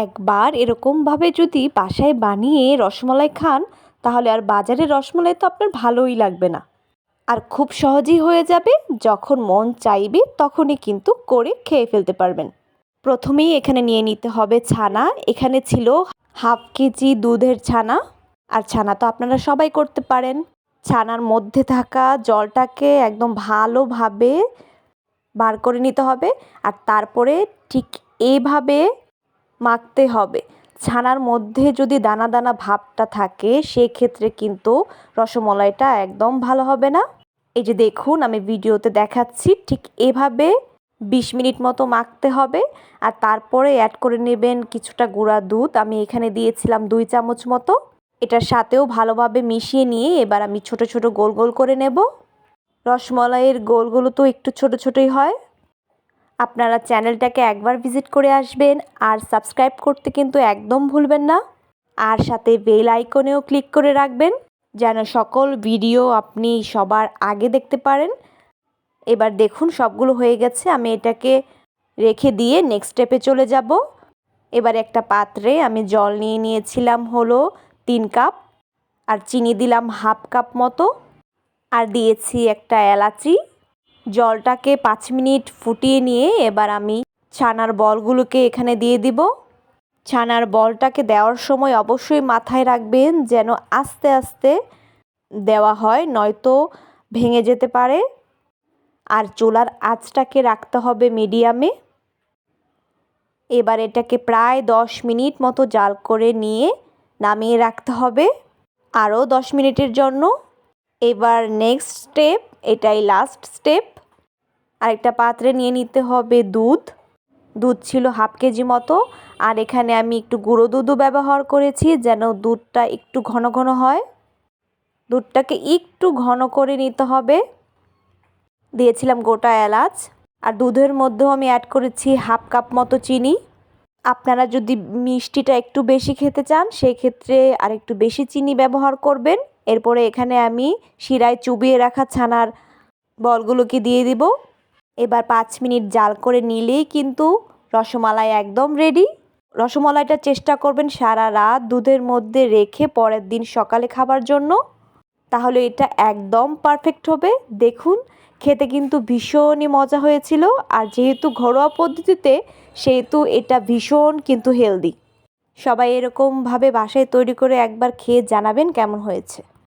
একবার এরকমভাবে যদি বাসায় বানিয়ে রসমালাই খান, তাহলে আর বাজারের রসমালাই তো আপনার ভালোই লাগবে না। আর খুব সহজেই হয়ে যাবে, যখন মন চাইবে তখনই কিন্তু করে খেয়ে ফেলতে পারবেন। প্রথমেই এখানে নিয়ে নিতে হবে ছানা। এখানে ছিল হাফ কেজি দুধের ছানা। আর ছানা তো আপনারা সবাই করতে পারেন। ছানার মধ্যে থাকা জলটাকে একদম ভালোভাবে বার করে নিতে হবে, আর তারপরে ঠিক এইভাবে মাখতে হবে। ছানার মধ্যে যদি দানা দানা ভাবটা থাকে, সেক্ষেত্রে কিন্তু রসমালাইটা একদম ভালো হবে না। এই যে দেখুন, আমি ভিডিওতে দেখাচ্ছি, ঠিক এভাবে 20 মিনিট মতো মাখতে হবে। আর তারপরে অ্যাড করে নেবেন কিছুটা গুঁড়া দুধ। আমি এখানে দিয়েছিলাম 2 চামচ মতো। এটার সাথেও ভালোভাবে মিশিয়ে নিয়ে এবার আমি ছোট ছোট গোল গোল করে নেব। রসমালাইয়ের গোলগুলো তো একটু ছোট ছোটই হয়। আপনারা চ্যানেলটাকে একবার ভিজিট করে আসবেন, আর সাবস্ক্রাইব করতে কিন্তু একদম ভুলবেন না। আর সাথে বেল আইকনেও ক্লিক করে রাখবেন, যেন সকল ভিডিও আপনি সবার আগে দেখতে পারেন। এবার দেখুন সবগুলো হয়ে গেছে। আমি এটাকে রেখে দিয়ে নেক্সট স্টেপে চলে যাব। এবার একটা পাত্রে আমি জল নিয়ে নিয়েছিলাম হলো 3 কাপ, আর চিনি দিলাম হাফ কাপ মতো, আর দিয়েছি একটা এলাচি। জলটাকে 5 মিনিট ফুটিয়ে নিয়ে এবার আমি ছানার বলগুলোকে এখানে দিয়ে দিব। ছানার বলটাকে দেওয়ার সময় অবশ্যই মাথায় রাখবেন যেন আস্তে আস্তে দেওয়া হয়, নয়তো ভেঙে যেতে পারে। আর চুলার আঁচটাকে রাখতে হবে মিডিয়ামে। এবার এটাকে প্রায় 10 মিনিট মতো জাল করে নিয়ে নামিয়ে রাখতে হবে আরও 10 মিনিটের জন্য। এবার নেক্সট স্টেপ, এটাই লাস্ট স্টেপ। আরেকটা পাত্রে নিয়ে নিতে হবে দুধ। দুধ ছিল হাফ কেজি মতো, আর এখানে আমি একটু গুঁড়ো দুধও ব্যবহার করেছি যেন দুধটা একটু ঘন ঘন হয়। দুধটাকে একটু ঘন করে নিতে হবে। দিয়েছিলাম গোটা এলাচ, আর দুধের মধ্যেও আমি অ্যাড করেছি হাফ কাপ মতো চিনি। আপনারা যদি মিষ্টিটা একটু বেশি খেতে চান, সেই ক্ষেত্রে আর একটু বেশি চিনি ব্যবহার করবেন। এরপরে এখানে আমি শিরায় চুবিয়ে রাখা ছানার বলগুলোকে দিয়ে দিব। এবার 5 মিনিট জাল করে নিলেই কিন্তু রসমালাই একদম রেডি। রসমালাইটা চেষ্টা করবেন সারা রাত দুধের মধ্যে রেখে পরের দিন সকালে খাবার জন্য, তাহলে এটা একদম পারফেক্ট হবে। দেখুন খেতে কিন্তু ভীষণই মজা হয়েছিল, আর যেহেতু ঘরোয়া পদ্ধতিতে, সেহেতু এটা ভীষণ কিন্তু হেলদি। সবাই এরকমভাবে বাসায় তৈরি করে একবার খেয়ে জানাবেন কেমন হয়েছে।